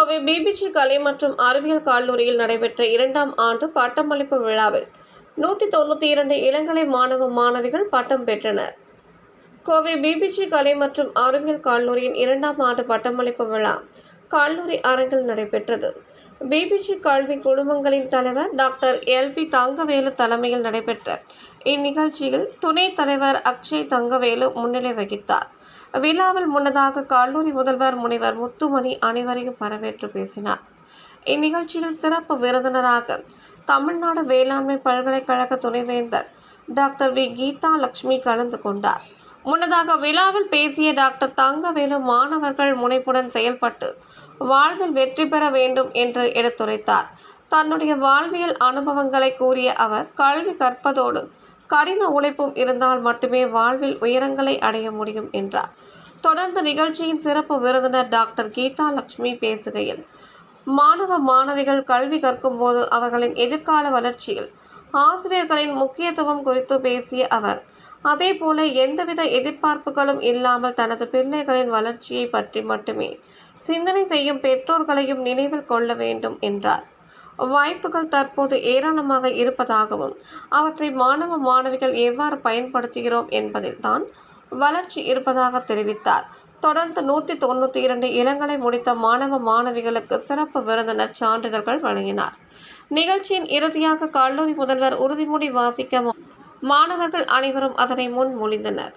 Kovai PPG கலை மற்றும் அறிவியல் கல்லூரியில் நடைபெற்ற 2ஆம் ஆண்டு பட்டமளிப்பு விழாவில் 192 இளங்கலை மாணவ மாணவிகள் பட்டம் பெற்றனர். கோவை பிபிஜி கலை மற்றும் அறிவியல் கல்லூரியின் 2ஆம் ஆண்டு பட்டமளிப்பு விழா கல்லூரி அரங்கில் நடைபெற்றது. பிபிஜி கல்வி குழுமங்களின் தலைவர் டாக்டர் எல்பி தங்கவேலு தலைமையில் நடைபெற்ற இந்நிகழ்ச்சியில் துணைத் தலைவர் அக்ஷய் தங்கவேலு முன்னிலை வகித்தார். விழாவில் முன்னதாக கல்லூரி முதல்வர் முனைவர் முத்துமணி அனைவரையும் வரவேற்று பேசினார். இந்நிகழ்ச்சியில் சிறப்பு விருந்தினராக தமிழ்நாடு வேளாண்மை பல்கலைக்கழக துணைவேந்தர் டாக்டர் வி கீதா லட்சுமி கலந்து கொண்டார். முன்னதாக விழாவில் பேசிய டாக்டர் தங்கவேலு மாணவர்கள் முனைப்புடன் செயல்பட்டு வாழ்வில் வெற்றி பெற வேண்டும் என்று எடுத்துரைத்தார். தன்னுடைய வாழ்வியல் அனுபவங்களை கூறிய அவர், கல்வி கற்பதோடு கடின உழைப்பும் இருந்தால் மட்டுமே வாழ்வில் உயரங்களை அடைய முடியும் என்றார். தொடர்ந்து நிகழ்ச்சியின் சிறப்பு விருந்தினர் டாக்டர் கீதா லட்சுமி பேசுகையில், மாணவ மாணவிகள் கல்வி கற்கும் போது அவர்களின் எதிர்கால வளர்ச்சியில் ஆசிரியர்களின் முக்கியத்துவம் குறித்து பேசிய அவர், அதேபோல எந்தவித எதிர்பார்ப்புகளும் இல்லாமல் தனது பிள்ளைகளின் வளர்ச்சியை பற்றி மட்டுமே சிந்தனை செய்யும் பெற்றோர்களையும் நினைவில் கொள்ள வேண்டும் என்றார். வாய்ப்புகள் தற்போது ஏராளமாக இருப்பதாகவும் அவற்றை மாணவ மாணவிகள் எவ்வாறு பயன்படுத்துகிறோம் என்பதில் தான் வளர்ச்சி இருப்பதாக தெரிவித்தார். தொடர்ந்து 192 இளங்கலை முடித்த மாணவ மாணவிகளுக்கு சிறப்பு விருந்தினர் சான்றிதழ்கள் வழங்கினார். நிகழ்ச்சியின் இறுதியாக கல்லூரி முதல்வர் உறுதிமொழி வாசிக்க மாணவர்கள் அனைவரும் அதனை முன்மொழிந்தனர்.